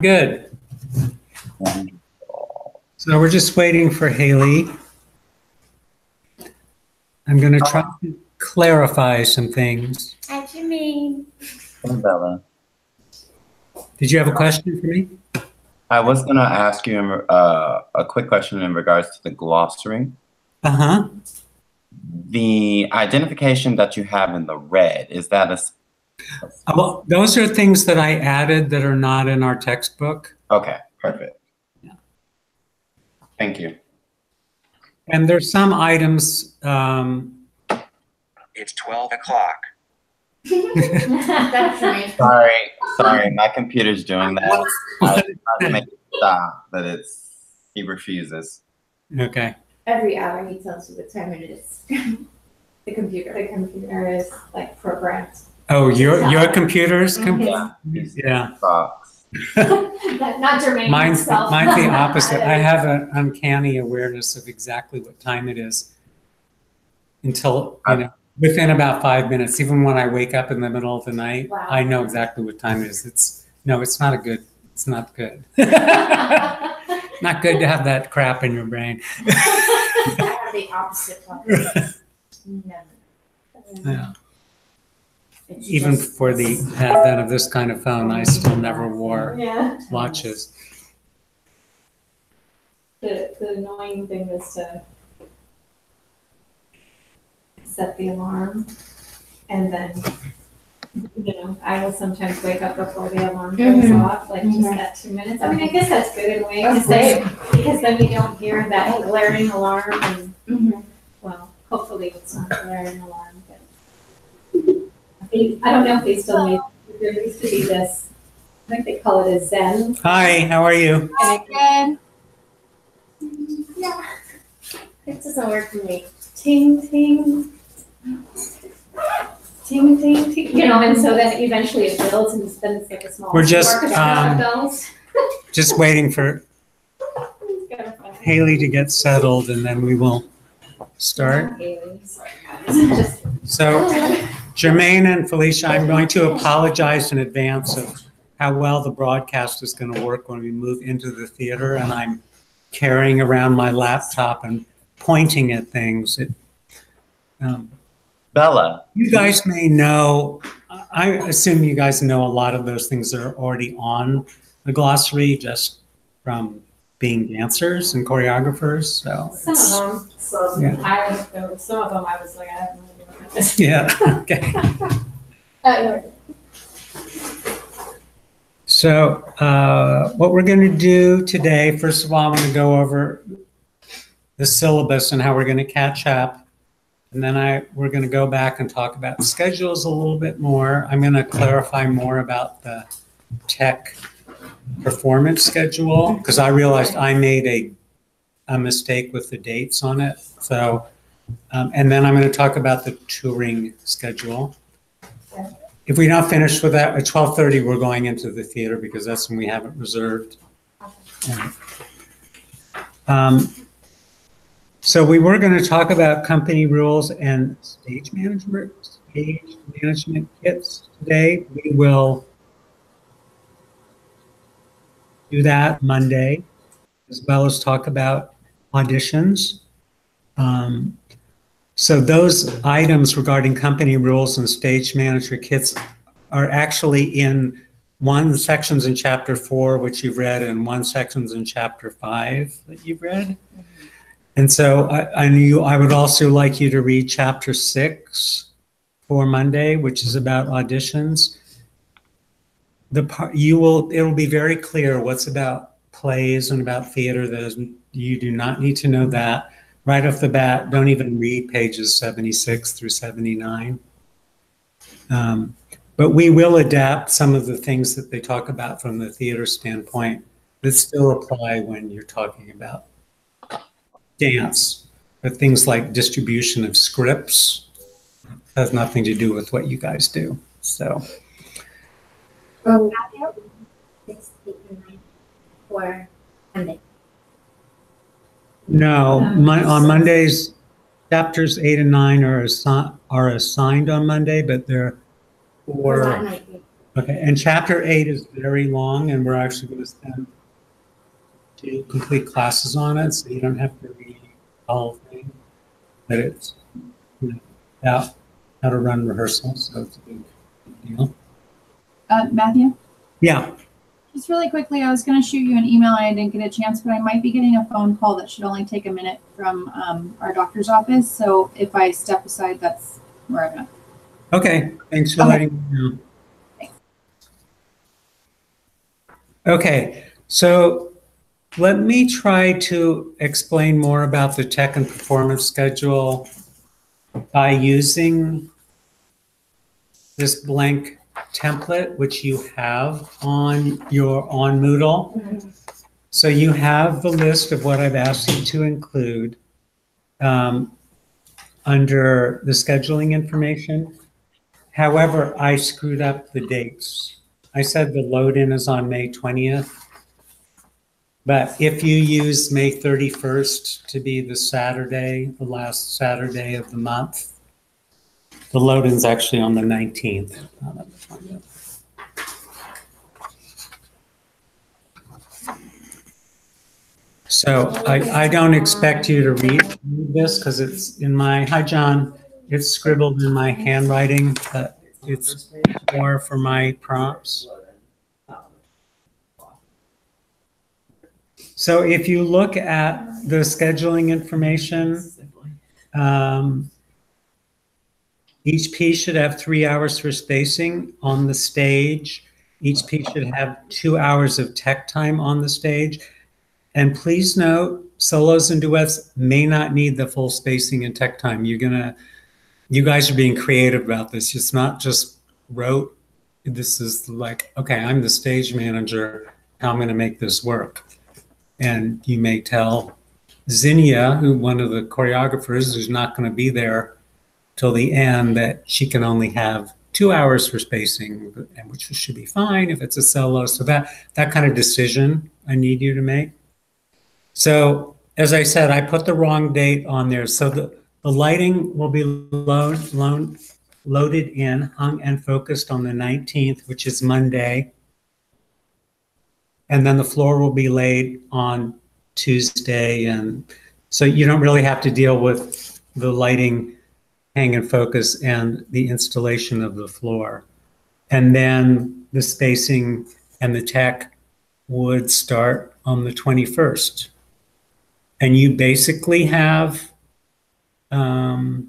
Good. So we're just waiting for Haley. I'm going to try to clarify some things. Hi, Jimmy. Hey, Bella. Did you have a question for me? I was going to ask you a quick question in regards to the glossary. Uh-huh. The identification that you have in the red, is that a... Well, those are things that I added that are not in our textbook. Okay, perfect. Yeah. Thank you. And there's some items. It's 12 o'clock. That's nice. Sorry, my computer's doing that. I was trying to make it stop, but he refuses. Okay. Every hour he tells you what time it is. The computer is like programmed. Oh, your computer's Yeah. Not Jermaine. Mine's the opposite. I have an uncanny awareness of exactly what time it is until, within about 5 minutes. Even when I wake up in the middle of the night, wow. I know exactly what time it is. It's not good. Not good to have that crap in your brain. I have the opposite one. Yeah. Even for the advent of this kind of phone, I still never wore watches. The annoying thing is to set the alarm, and then, I will sometimes wake up before the alarm goes off, like just at 2 minutes. I mean, I guess that's good in a way, because then you don't hear that glaring alarm, and, well, hopefully it's not a glaring alarm, but I don't know if they still make, there used to be this, I think they call it a Zen. Hi, how are you? Good. Yeah. It doesn't work for me. Ting, ting. Ting, ting, ting. And so then eventually it builds, and then it's like a small. We're just waiting for Haley to get settled, and then we will start. So, Jermaine and Felicia, I'm going to apologize in advance of how well the broadcast is going to work when we move into the theater, and I'm carrying around my laptop and pointing at things. Bella. You guys may know, I assume you guys know a lot of those things that are already on the glossary just from being dancers and choreographers. So some of them. So yeah. Some of them I was like, I have no idea what that is. Yeah, okay. So what we're going to do today, first of all, I'm going to go over the syllabus and how we're going to catch up. And then we're going to go back and talk about schedules a little bit more. I'm going to clarify more about the tech performance schedule because I realized I made a mistake with the dates on it. So, and then I'm going to talk about the touring schedule. If we're not finished with that, at 12:30 we're going into the theater because that's when we have it reserved. So we were going to talk about company rules and stage management kits today. We will do that Monday, as well as talk about auditions. So those items regarding company rules and stage manager kits are actually in one sections in chapter 4, which you've read, and one sections in chapter 5 that you've read. And so I would also like you to read chapter 6 for Monday, which is about auditions. It will be very clear what's about plays and about theater. You do not need to know that. Right off the bat, don't even read pages 76 through 79. But we will adapt some of the things that they talk about from the theater standpoint that still apply when you're talking about dance, but things like distribution of scripts has nothing to do with what you guys do. So. For Monday. No, on Mondays, chapters 8 and 9 are assigned on Monday, but they're for Okay, and chapter 8 is very long, and we're actually going to spend 2 complete classes on it, so you don't have to read the whole thing. But it's, you know, about how to run rehearsals, so it's a big deal. Matthew, Yeah, just really quickly, I was going to shoot you an email and I didn't get a chance, but I might be getting a phone call that should only take a minute from our doctor's office. So if I step aside, that's where I'm at. okay, thanks for Okay. letting me know. Okay, so let me try to explain more about the tech and performance schedule by using this blank template, which you have on Moodle. So you have the list of what I've asked you to include under the scheduling information. However, I screwed up the dates. I said the load-in is on May 20th. But if you use May 31st to be the Saturday, the last Saturday of the month, the load-in's actually on the 19th, not on the 20th. So I don't expect you to read this because it's in my, hi John, it's scribbled in my handwriting, but it's more for my prompts. So if you look at the scheduling information, each piece should have 3 hours for spacing on the stage. Each piece should have 2 hours of tech time on the stage. And please note, solos and duets may not need the full spacing and tech time. You guys are being creative about this. It's not just rote. This is like, okay, I'm the stage manager. How I'm going to make this work. And you may tell Zinnia, one of the choreographers who's not going to be there till the end, that she can only have 2 hours for spacing, which should be fine if it's a solo. So that kind of decision I need you to make. So as I said, I put the wrong date on there. So the lighting will be loaded in, hung and focused on the 19th, which is Monday. And then the floor will be laid on Tuesday. And so you don't really have to deal with the lighting, hang and focus, and the installation of the floor. And then the spacing and the tech would start on the 21st. And you basically have a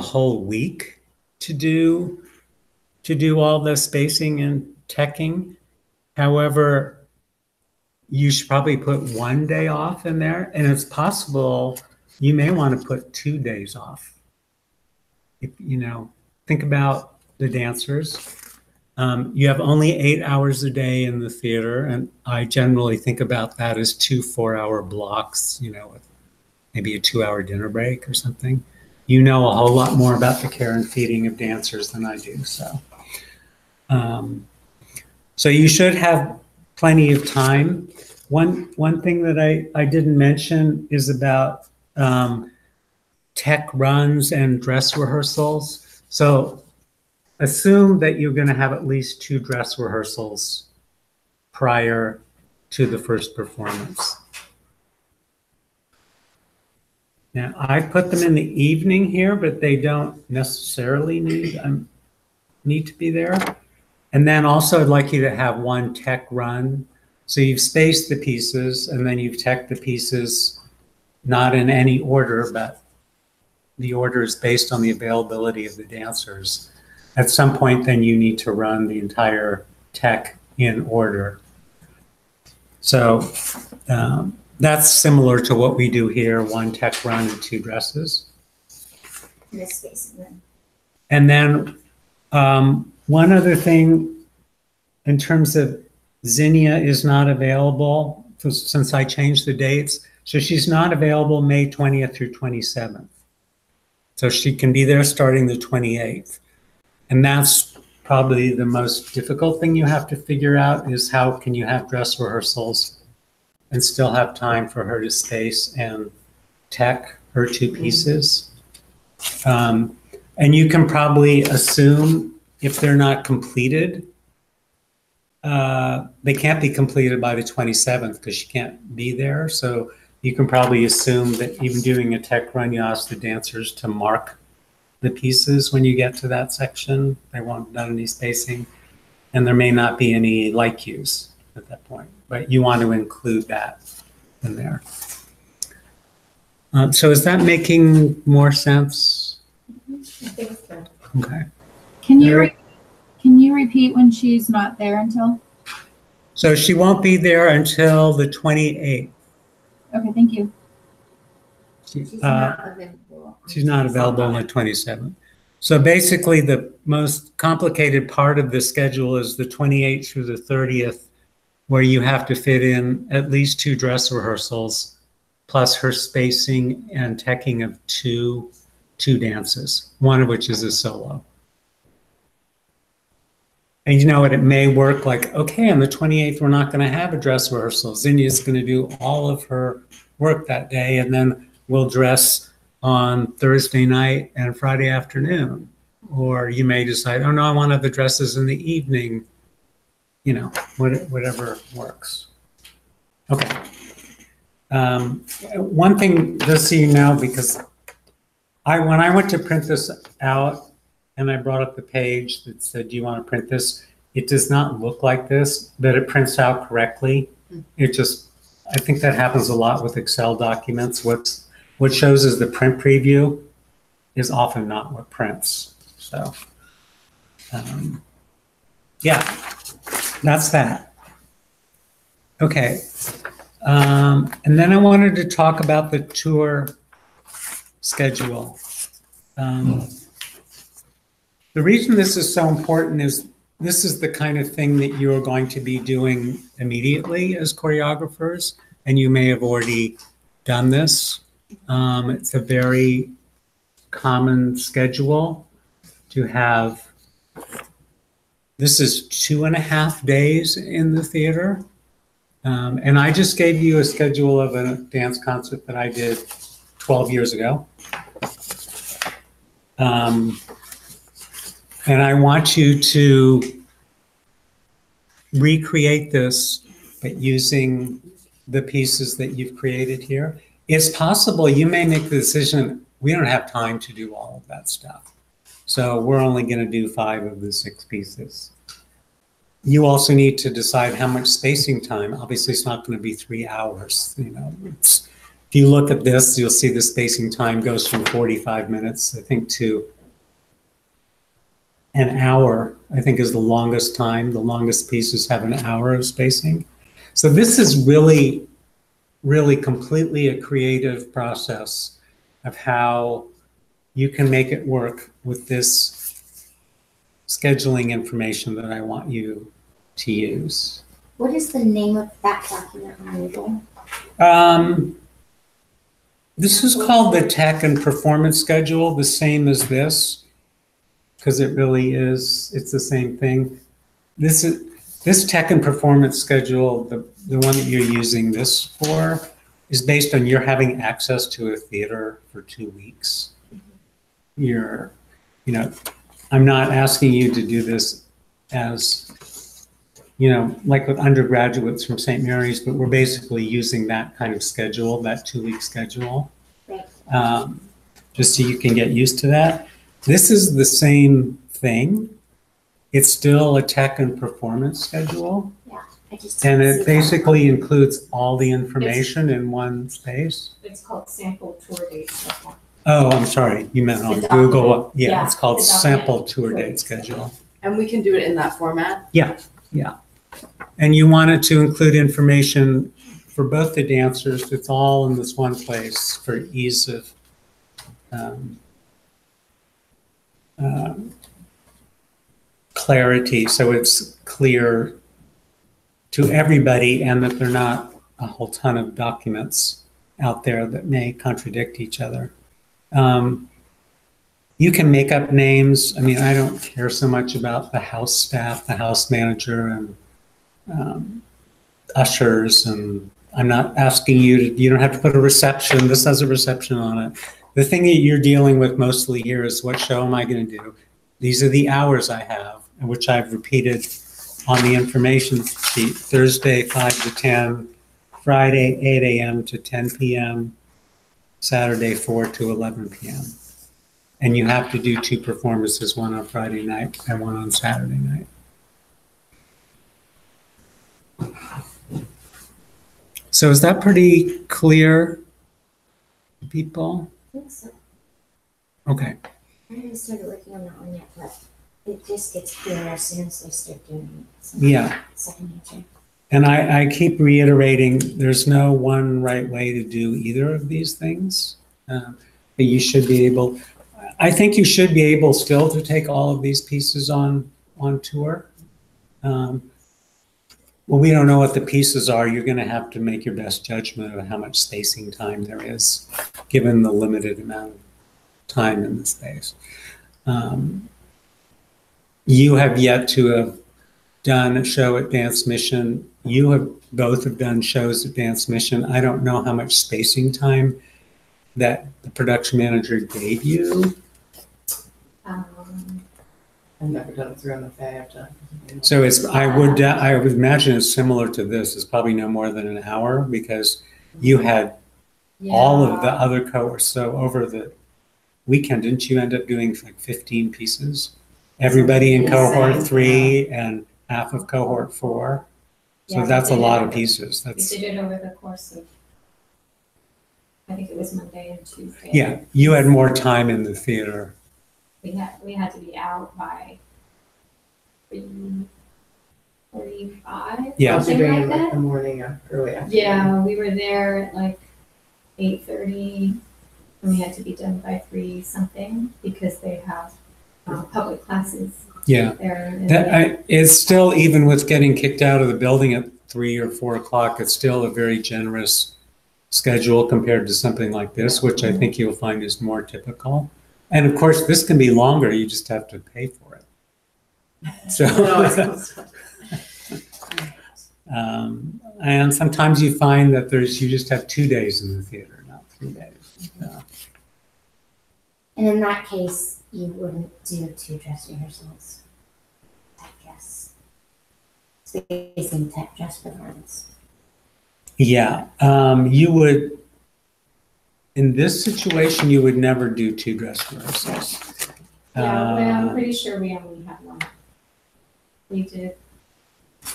whole week to do all the spacing and teching. However, you should probably put 1 day off in there, and it's possible you may want to put 2 days off. If, think about the dancers. You have only 8 hours a day in the theater, and I generally think about that as 2 4-hour blocks, with maybe a 2-hour dinner break or something. You know a whole lot more about the care and feeding of dancers than I do, so. So you should have plenty of time. One thing that I didn't mention is about tech runs and dress rehearsals. So assume that you're going to have at least 2 dress rehearsals prior to the first performance. Now, I put them in the evening here, but they don't necessarily need to be there. And then also I'd like you to have 1 tech run. So you've spaced the pieces and then you've teched the pieces, not in any order, but the order is based on the availability of the dancers. At some point, then you need to run the entire tech in order. So that's similar to what we do here, 1 tech run and 2 dresses. And then one other thing, in terms of Zinnia is not available since I changed the dates. So she's not available May 20th through 27th. So she can be there starting the 28th. And that's probably the most difficult thing you have to figure out, is how can you have dress rehearsals and still have time for her to space and tech her 2 pieces. And you can probably assume if they're not completed, they can't be completed by the 27th because she can't be there. So you can probably assume that even doing a tech run, you ask the dancers to mark the pieces when you get to that section. They won't have done any spacing, and there may not be any light cues at that point, but you want to include that in there. So is that making more sense? I think so. Okay. Can you repeat when she's not there until? So she won't be there until the 28th. Okay, thank you. She's not available. She's not available on the 27th. So basically, the most complicated part of the schedule is the 28th through the 30th, where you have to fit in at least 2 dress rehearsals, plus her spacing and teching of two dances, one of which is a solo. And you know what, it may work like, okay, on the 28th, we're not going to have a dress rehearsal. Zinnia's going to do all of her work that day, and then we'll dress on Thursday night and Friday afternoon. Or you may decide, oh no, I want to have the dresses in the evening. You know, whatever works. Okay. One thing, just so you know, because when I went to print this out and I brought up the page that said, do you want to print this? It does not look like this, but it prints out correctly. It just, I think that happens a lot with Excel documents. What shows as the print preview is often not what prints. So, yeah, that's that. Okay. And then I wanted to talk about the tour schedule. The reason this is so important is this is the kind of thing that you're going to be doing immediately as choreographers, and you may have already done this. It's a very common schedule to have. This is 2.5 days in the theater. And I just gave you a schedule of a dance concert that I did 12 years ago. And I want you to recreate this, but using the pieces that you've created here. It's possible you may make the decision, we don't have time to do all of that stuff. So we're only going to do 5 of the 6 pieces. You also need to decide how much spacing time. Obviously, it's not going to be 3 hours. You know, if you look at this, you'll see the spacing time goes from 45 minutes, I think, to an hour, I think, is the longest time. The longest pieces have an hour of spacing. So this is really, really completely a creative process of how you can make it work with this scheduling information that I want you to use. What is the name of that document, Michael? This is called the Tech and Performance Schedule, the same as this, because it really is, it's the same thing. This Tech and Performance Schedule, the one that you're using this for, is based on your having access to a theater for 2 weeks. You know, I'm not asking you to do this as, you know, like with undergraduates from St. Mary's, but we're basically using that kind of schedule, that 2-week schedule, just so you can get used to that. This is the same thing. It's still a tech and performance schedule. Yeah, I just And didn't it see basically includes all the information in one space. It's called sample tour dates. Oh, I'm sorry. You meant on The Google. document. Yeah, Yeah, it's called the document. sample tour date schedule. And we can do it in that format? Yeah. And you wanted to include information for both the dancers. It's all in this one place for ease of clarity, so it's clear to everybody and that there are not a whole ton of documents out there that may contradict each other. You can make up names. I mean, I don't care so much about the house staff, the house manager, and ushers, and I'm not asking you to, you don't have to put a reception. This has a reception on it. the thing that you're dealing with mostly here is what show am I going to do? These are the hours I have, which I've repeated on the information sheet. Thursday, 5 to 10, Friday, 8 a.m. to 10 p.m., Saturday, 4 to 11 p.m. And you have to do 2 performances, one on Friday night and one on Saturday night. So is that pretty clear to people? I think so. Okay. I haven't started working on that one yet, but it just gets clearer as soon as I start doing it. So Yeah. Second nature. And I keep reiterating, there's no one right way to do either of these things. But you should be able, I think you should be able still to take all of these pieces on tour. Well, we don't know what the pieces are. You're going to have to make your best judgment of how much spacing time there is, given the limited amount of time in the space. You have yet to have done a show at Dance Mission. You have both have done shows at Dance Mission. I don't know how much spacing time that the production manager gave you. I've never done it through MFA. I've done. So it's, I would imagine it's similar to this. It's probably no more than an hour because you had all of the other cohorts. So over the weekend, didn't you end up doing like 15 pieces? Everybody in cohort 3 and half of cohort 4. So Yeah, that's we a did lot it. of pieces. We That's, did it over the course of, I think it was Monday and Tuesday. yeah, you had more time in the theater. We had to be out by 3:45. Yeah. Also something doing like it like that. the morning or early afternoon. Yeah, we were there at like 8:30, and we had to be done by 3 something because they have public classes Yeah. there. And It's still, even with getting kicked out of the building at 3 or 4 o'clock, it's still a very generous schedule compared to something like this, which I think you'll find is more typical. And of course, this can be longer. You just have to pay for it. So, No, it's and sometimes you find that you just have 2 days in the theater, not 3 days. And in that case, you wouldn't do 2 dress rehearsals. I guess. Spacing type dress performance. Yeah, you would, in this situation, you would never do 2 dress rehearsals. yeah, but I'm pretty sure we only had one. We did.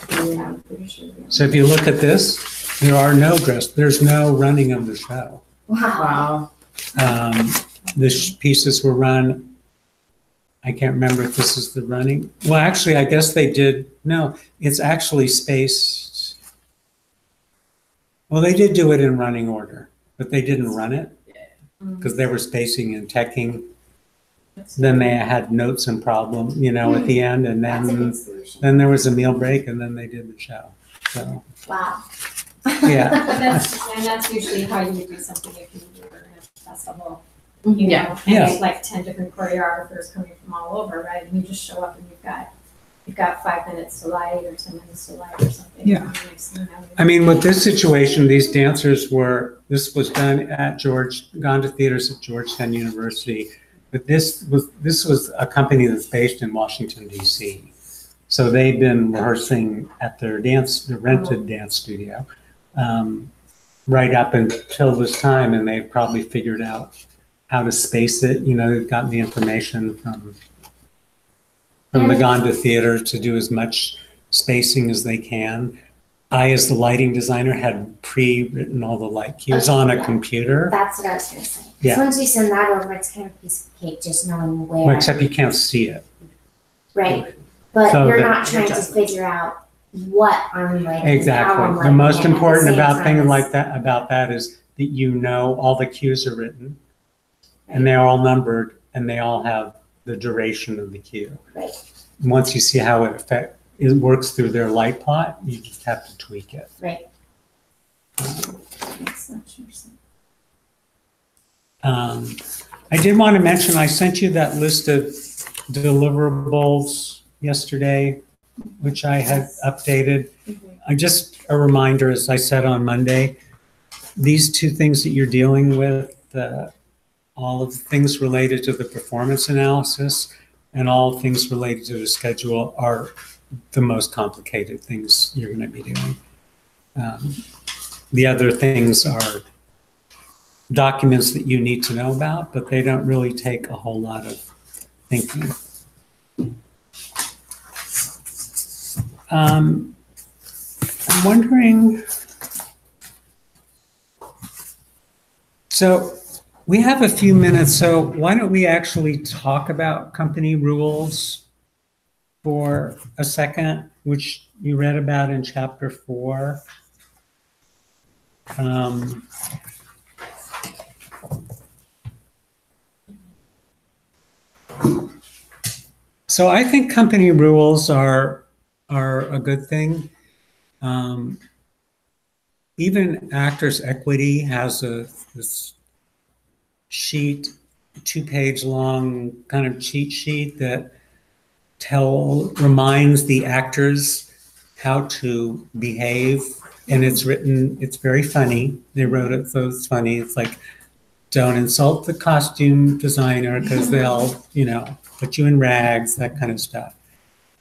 Yeah, I'm pretty sure. So if you look at this, there's no running of the show. Wow. wow. The pieces were run, I can't remember if this is the running. Well, actually, I guess they did, no, it's actually spaced. Well, they did do it in running order, but they didn't run it because they were spacing and teching. Then they had notes and problem, at the end, and That's a then good solution. there was a meal break, and then they did the show. So, Wow. yeah. But that's usually how you would do something if you were in a festival. Mhm. You know, Yeah. and Yeah. there's like 10 different choreographers coming from all over, right? And you just show up and you've got 5 minutes to light or 10 minutes to light or something. Yeah. And the next thing you know, I mean, with this situation, these dancers this was done at Gonda Theaters at Georgetown University, but this was a company that's based in Washington, D.C. So they've been rehearsing at their rented dance studio, right up until this time, and they've probably figured out how to space it. They've gotten the information from the Gonda Theater to do as much spacing as they can. I, as the lighting designer, had pre-written all the light cues on a computer. That's what I was gonna say. 'Cause Yeah. Once you send that over, it's kind of a piece of cake, just knowing where. Well, except you can't see it. Right. But So you're the not trying to adjustments. figure out what I'm lighting. how I'm Exactly. The lighting most it at the important same about time thing as- like that about that is that all the cues are written, and they're all numbered, and they all have the duration of the cue. Right. Once you see how it works through their light plot, you just have to tweak it. Right. Makes much more sense. I did want to mention, I sent you that list of deliverables yesterday, which I had updated. Just a reminder, as I said on Monday, these 2 things that you're dealing with, all of the things related to the performance analysis and all things related to the schedule are the most complicated things you're going to be doing. The other things are documents that you need to know about, but they don't really take a whole lot of thinking. I'm wondering, so we have a few minutes, so why don't we actually talk about company rules for a second, which you read about in chapter 4. So I think company rules are a good thing. Even Actors Equity has this sheet, 2-page long kind of cheat sheet that reminds the actors how to behave, and it's very funny. They wrote it so it's funny. It's like, don't insult the costume designer because they'll, put you in rags, that kind of stuff.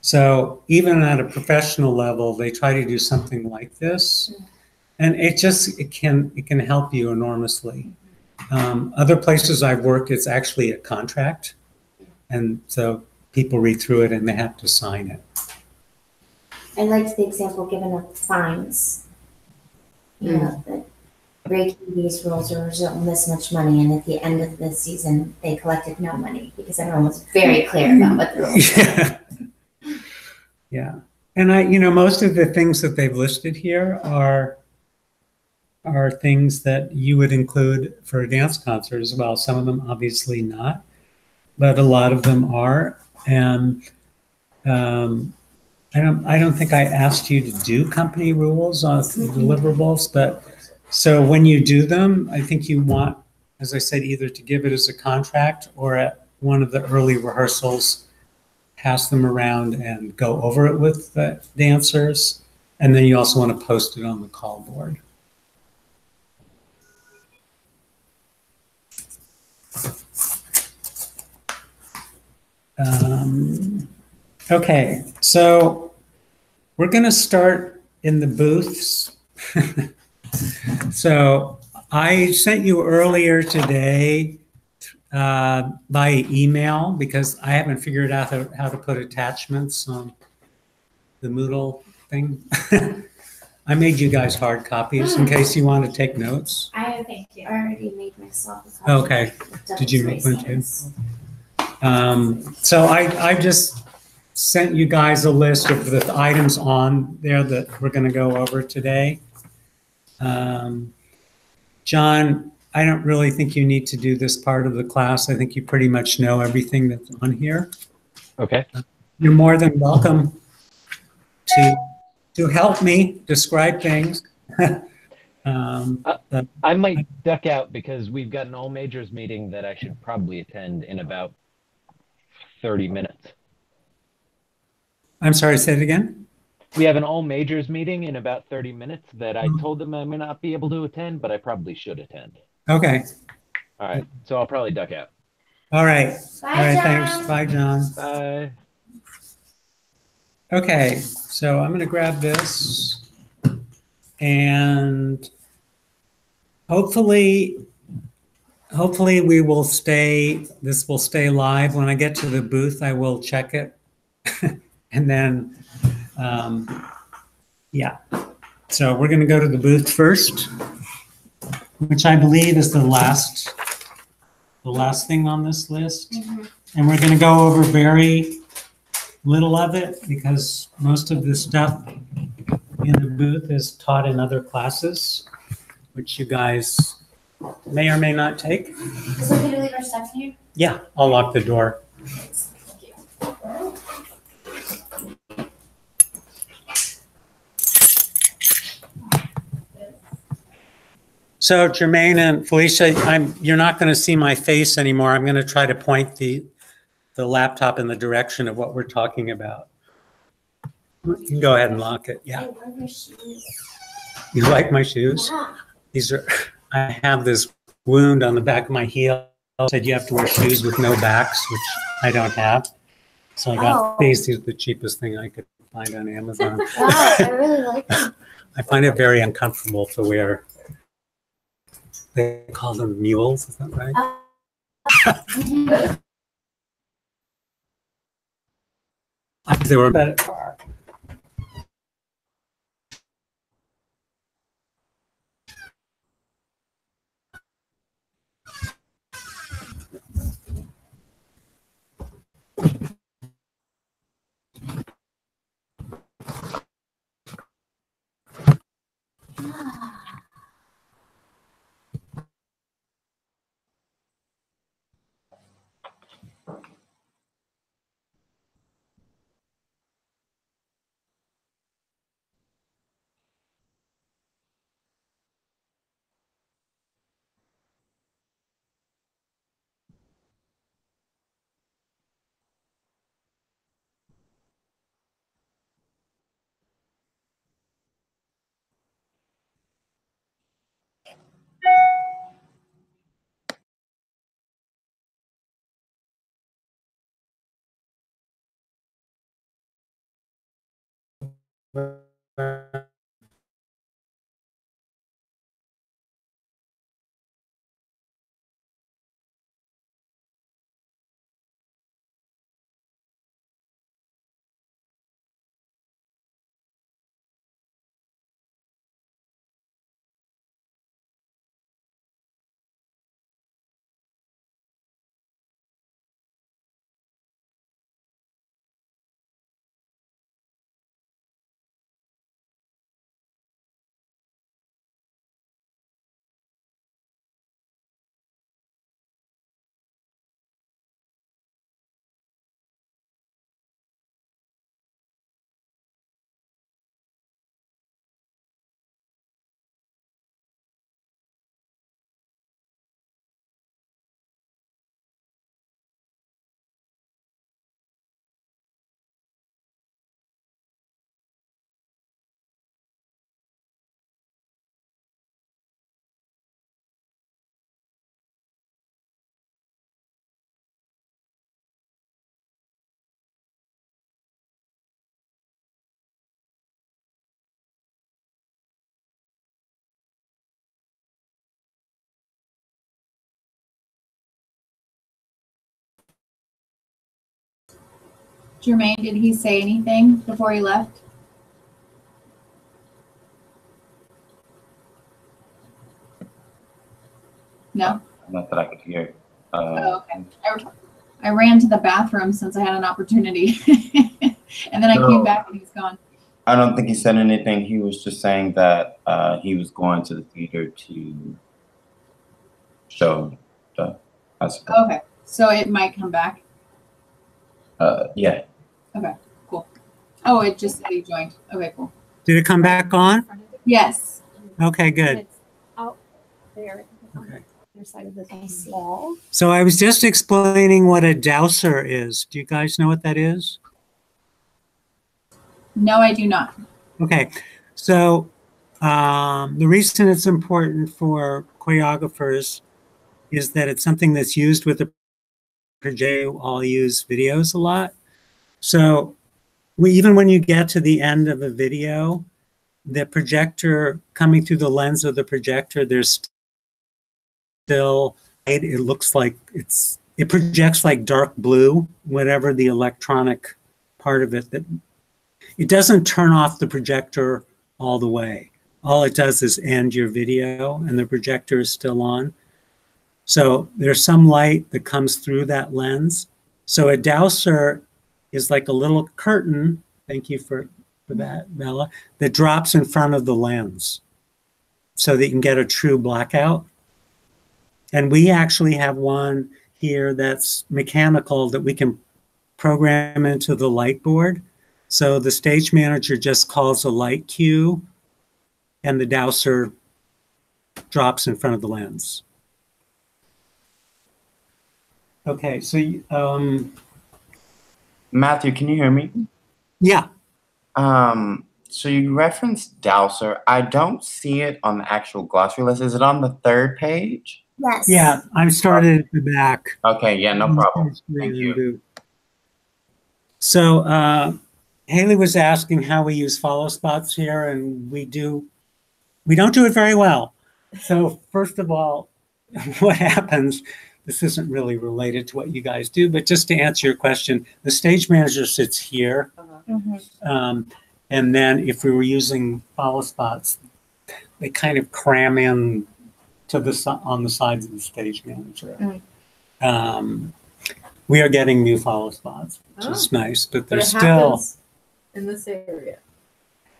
So even at a professional level, they try to do something like this, and it can help you enormously. Other places I've worked, it's actually a contract, and so people read through it and they have to sign it. I liked the example given of fines. You know, that breaking these rules will result in this much money, and at the end of the season, they collected no money because everyone was very clear about what the rules were. Yeah. And most of the things that they've listed here are things that you would include for a dance concert as well. Some of them obviously not, but a lot of them are. And I don't think I asked you to do company rules on deliverables, but so when you do them, I think you want, as I said, either to give it as a contract or at one of the early rehearsals, pass them around and go over it with the dancers. And then you also want to post it on the call board. Okay, so we're going to start in the booths. So I sent you earlier today by email because I haven't figured out how to put attachments on the Moodle thing. I made you guys hard copies in case you want to take notes. Thank you. I already made myself a copy. Okay. Did you make one too? So I just sent you guys a list of the items on there that we're going to go over today. John, I don't really think you need to do this part of the class. I think you pretty much know everything that's on here. Okay. You're more than welcome to help me describe things. I might duck out because we've got an all majors meeting that I should probably attend in about 30 minutes. I'm sorry, say it again. We have an all majors meeting in about 30 minutes that I told them I may not be able to attend, but I probably should attend. Okay. All right. So I'll probably duck out. All right. Bye, All right. John. Thanks. Bye, John. Bye. Okay. So I'm going to grab this and hopefully we will this will stay live. When I get to the booth, I will check it. And then, yeah. So we're going to go to the booth first, which I believe is the last thing on this list. Mhm. And we're going to go over very little of it because most of the stuff in the booth is taught in other classes, which you guys may or may not take. Is it okay to leave our stuff here? Yeah, I'll lock the door. Thank you. So Jermaine and Felicia, you're not going to see my face anymore. I'm going to try to point the laptop in the direction of what we're talking about. You can go ahead and lock it. Yeah. I love your shoes. You like my shoes? Yeah. These are, I have this wound on the back of my heel said you have to wear shoes with no backs, which I don't have. So I got Oh. these. These are the cheapest thing I could find on Amazon. Wow, I really like them. I find it very uncomfortable to wear. They call them mules, is that right? They were better. Jermaine, did he say anything before he left? No? Not that I could hear. Oh, okay. I ran to the bathroom since I had an opportunity. And then I came back and he's gone. I don't think he said anything. He was just saying that he was going to the theater to show the Oscar. Okay, so it might come back. Yeah. Cool. Oh, it just said he joined. Okay, cool. Did it come back on? Yes. Okay, good. It's out there on Okay. the other side of I the see. wall. So I was just explaining what a dowser is. Do you guys know what that is? No, I do not. Okay, so the reason it's important for choreographers is that it's something that's used with the projector. All use videos a lot. So even when you get to the end of a video, the projector coming through the lens of the projector, there's still, it looks like it projects like dark blue, whatever the electronic part of it, that it doesn't turn off the projector all the way. All it does is end your video and the projector is still on. So there's some light that comes through that lens. So a dowser is like a little curtain, thank you for that, Bella, that drops in front of the lens so that you can get a true blackout. And we actually have one here that's mechanical that we can program into the light board. So the stage manager just calls a light cue and the dowser drops in front of the lens. Okay, so Matthew, can you hear me? yeah, So you referenced dowser. I don't see it on the actual glossary list. Is it on the third page? Yes. Yeah, I'm started at the back. Okay, yeah, no problem. Thank you. So Haley was asking how we use follow spots here, and we don't do it very well. So first of all, what happens, this isn't really related to what you guys do, but just to answer your question, the stage manager sits here. And then if we were using follow spots, they kind of cram in to on the sides of the stage manager. We are getting new follow spots, which is nice, but they're still in this area.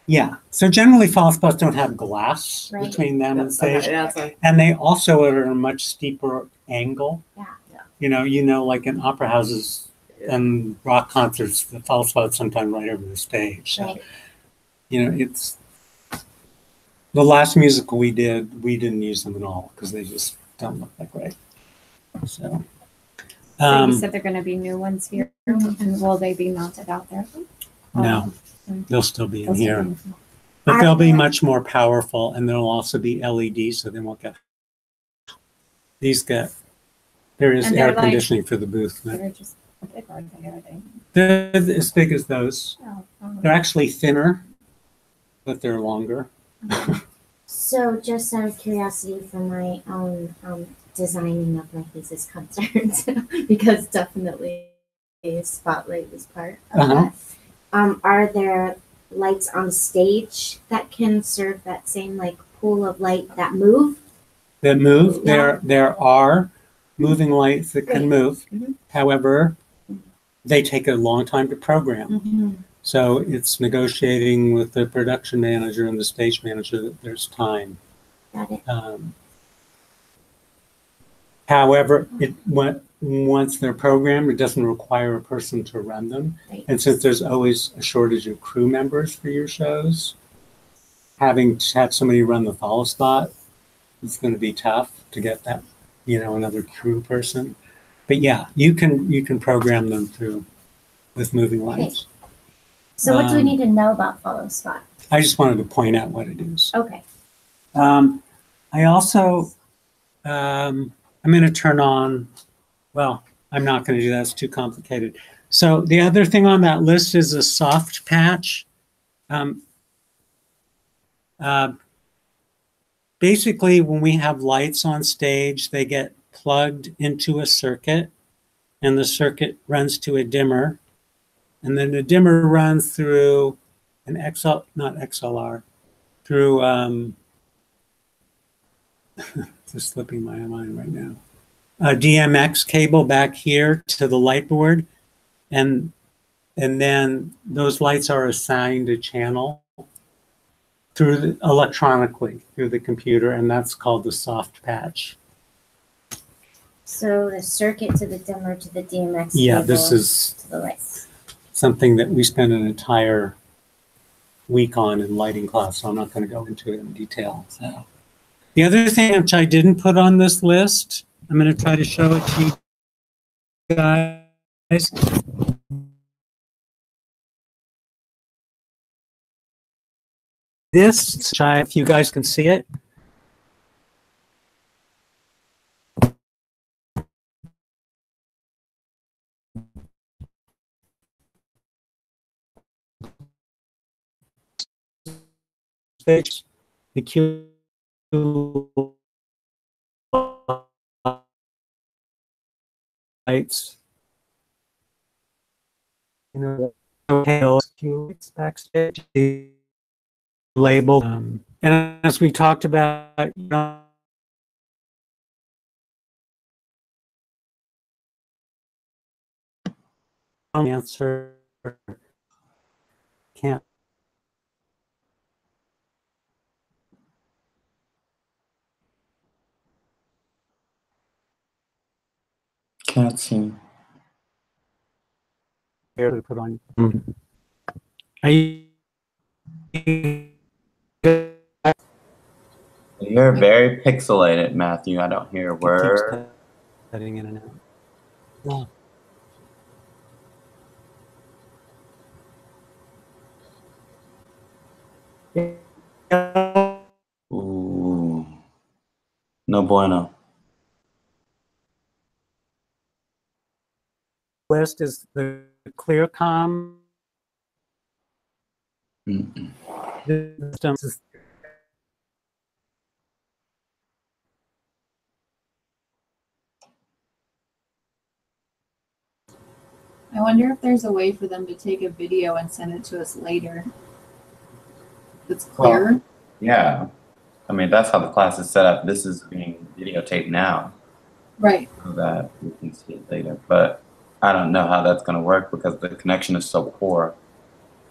Yeah. So generally, follow spots don't have glass Right. between them and stage, Okay, that's like, and they also are at a much steeper angle. Yeah. You know, like in opera houses and rock concerts, the follow spots sometimes right over the stage. So, Right. you know, it's the last musical we did, we didn't use them at all because they just don't look that great. So. So you said they're gonna be new ones here, and will they be mounted out there? No, they'll still be in Those here. are- But they'll be much more powerful, and they'll also be LED, so they won't get. There is And air they're like- conditioning for the booth. But They're just, how big are they? they're as big as those. Oh, They're actually thinner, but they're longer. So just out of curiosity for my own designing of my thesis concerns, because definitely a spotlight was part of that. Are there lights on stage that can serve that same like pool of light that move? That move. Yeah. There are moving lights that can Great. move. Mhm. However, they take a long time to program. So it's negotiating with the production manager and the stage manager that there's time. Got it. However, once they're programmed, it doesn't require a person to run them. Right. And since there's always a shortage of crew members for your shows, having to have somebody run the follow spot, it's going to be tough to get that, another crew person. But yeah, you can program them through with moving lights. So what do we need to know about follow spot? I just wanted to point out what it is. Okay. I also, I'm going to turn on, well, I'm not going to do that. It's too complicated. So the other thing on that list is a soft patch. Basically, when we have lights on stage, they get plugged into a circuit, and the circuit runs to a dimmer. And then the dimmer runs through an through, just slipping my mind right now, a DMX cable back here to the light board. And then those lights are assigned a channel electronically through the computer, and that's called the soft patch. So the circuit to the dimmer to the DMX Yeah, cable this is to the lights. something that we spent an entire week on in lighting class, so I'm not going to go into it in detail. So the other thing which I didn't put on this list, I'm going to try to show it to you guys. This, if you guys can see it. The Q lights. Backstage label. And as we talked about, answer can't. Can't see. Here to put on. You're very pixelated, Matthew. I don't hear a word. Cutting in and out. Ooh. No bueno. list is the ClearCom. Mm-mm. System. I wonder if there's a way for them to take a video and send it to us later. That's clear. Yeah. I mean, that's how the class is set up. This is being videotaped now Right. so that we can see it later. But I don't know how that's going to work because the connection is so poor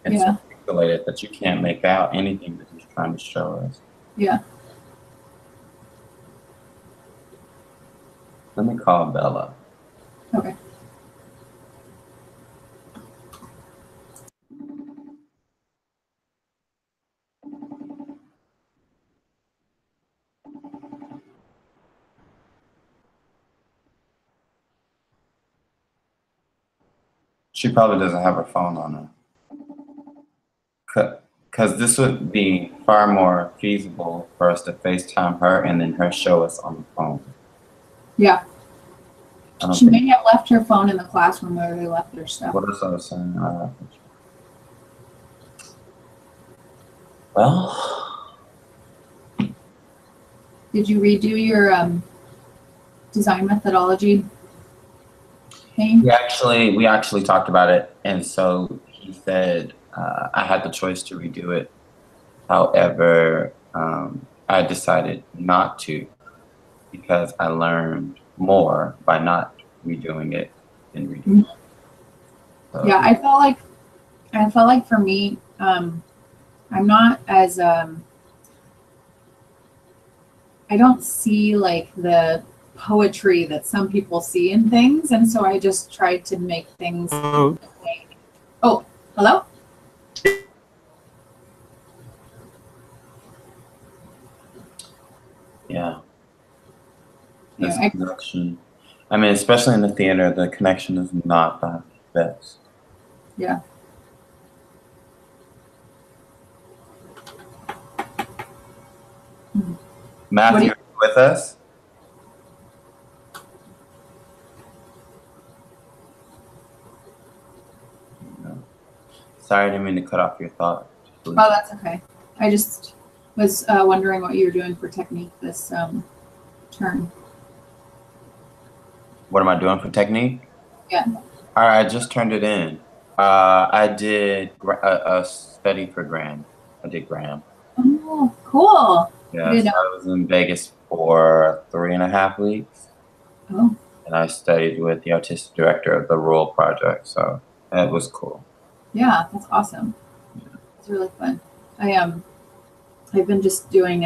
and Yeah. so pixelated that you can't make out anything that he's trying to show us. Yeah. Let me call Bella. Okay. She probably doesn't have her phone on her. Because this would be far more feasible for us to FaceTime her and then her show us on the phone. Yeah. I don't She think, may have left her phone in the classroom where they left their stuff. what else I was saying? Well, Did you redo your design methodology thing? we actually talked about it, and so he said I had the choice to redo it. However, I decided not to because I learned more by not redoing it than redoing it. So, Yeah, I felt like for me, I'm not as I don't see like the poetry that some people see in things, and so I just tried to make things. Oh, hello. yeah. Yeah, This I- connection. I mean, especially in the theater, the connection is not the best. Yeah. Matthew, What do you- are you with us? No. Sorry, I didn't mean to cut off your thought. Oh, that's okay. I just was wondering what you were doing for technique this term. What am I doing for technique? Yeah. All right, I just turned it in. I did a study for Graham. I did Graham. Oh, cool. Yeah, Good. so I was in Vegas for 3.5 weeks, Oh, and I studied with the artistic director of the Rural Project, so that was cool. yeah, that's awesome. It's really fun. I've been just doing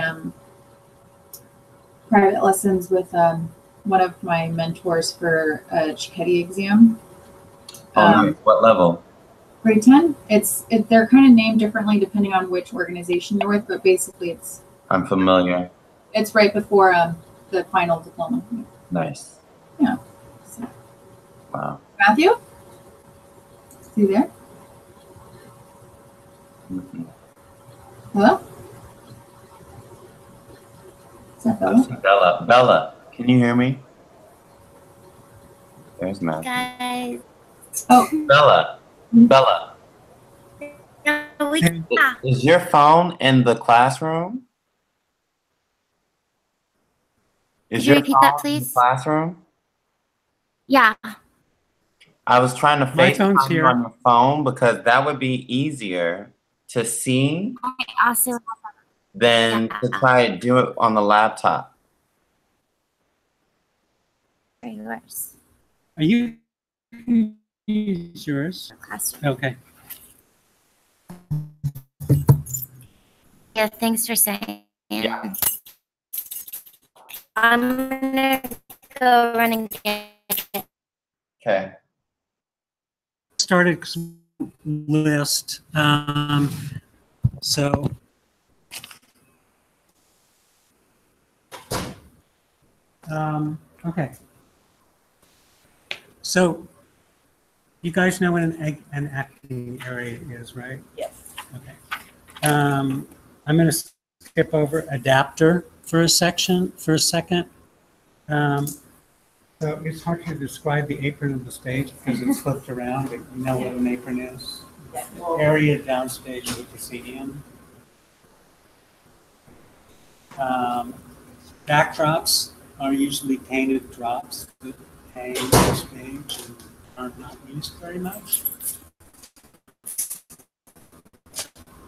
private lessons with one of my mentors for a Chichetti exam. Nice. What level? Grade 10. They're kind of named differently depending on which organization you're with, but basically I'm familiar. it's right before the final diploma. Nice. So, Wow. Matthew, is he there? Mhm. Hello? Is that Bella? Bella. Bella, can you hear me? There's Matthew. Guys, Oh, Bella. Bella. no, we Is your phone in the classroom? Is Could you your repeat phone that, in the please? classroom? yeah. I was trying to My phone's FaceTime you here. on your phone because that would be easier to see Also, than to try to do it on the laptop. yours. Are you use yours? Classroom. Okay. Yeah, thanks for saying. Yeah. I'm gonna go run and get it. Okay. Started list. So okay. So you guys know what an acting area is, right? Yes. Okay. I'm going to skip over adapter for a second. So it's hard to describe the apron of the stage because it's flipped around, but you know what an apron is. Area downstage of the proscenium. Backdrops are usually painted drops that hang on the stage and are not used very much.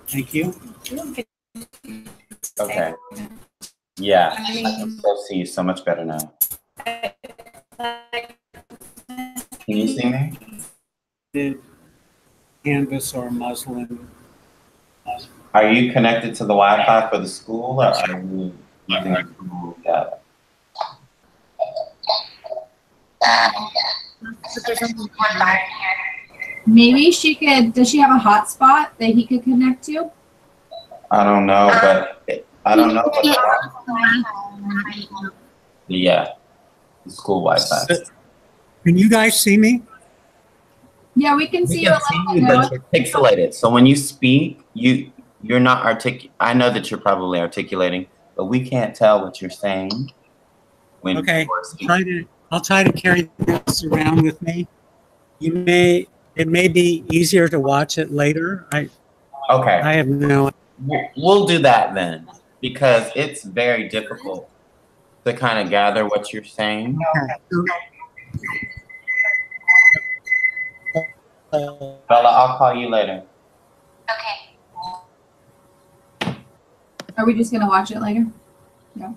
Thank you. Okay. Yeah, I can still see you so much better now. Can you see me? Did canvas or muslin. Are you connected to the Wi-Fi for the school, or are you using the school data? Maybe she could, does she have a hotspot that he could connect to? I don't know, but I don't know. Yeah, the school Wi-Fi. Can you guys see me? Yeah, we can see you a little bit. But you're pixelated. So when you speak, you're not I know that you're probably articulating, but we can't tell what you're saying. When Okay, you're speaking. I'll try to carry this around with me. It may be easier to watch it later. Okay, I have no. we'll do that then, because it's very difficult to kind of gather what you're saying. Bella, I'll call you later. Are we just gonna watch it later? Yeah.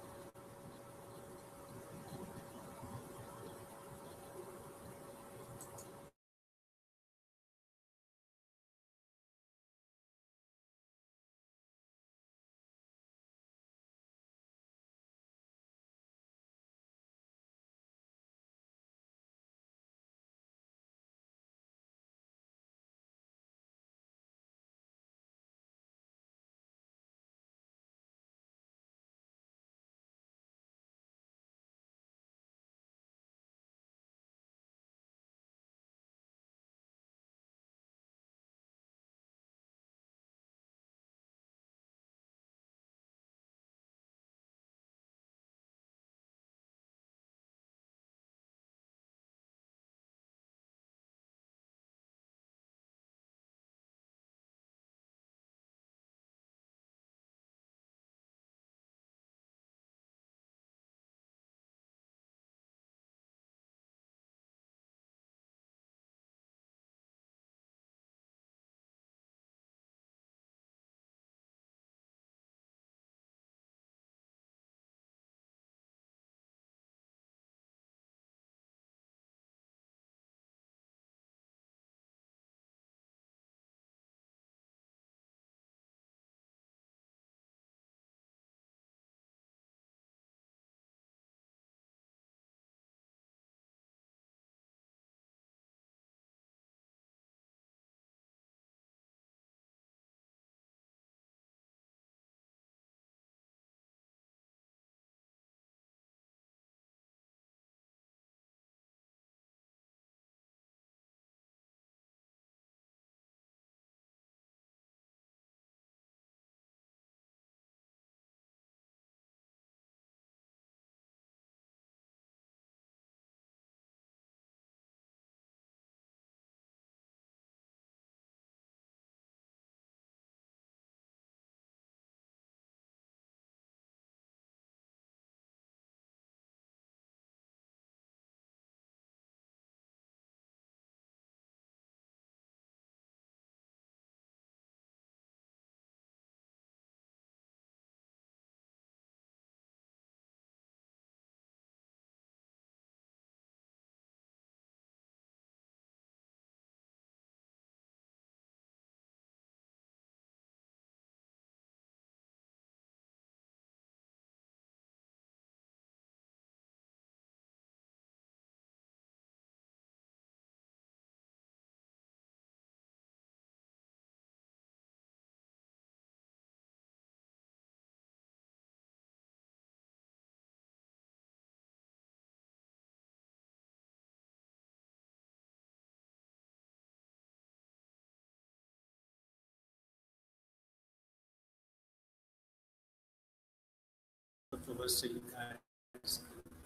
So you guys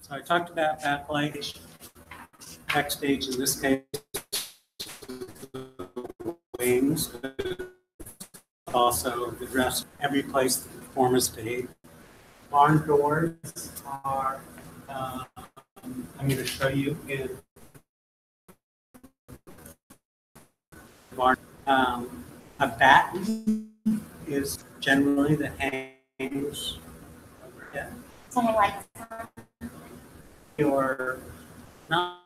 So I talked about backstage. Backstage in this case, wings, also the dress, every place the performers stayed. Barn doors are, I'm going to show you in barn. A batten is generally the hangs overhead. Something like Or not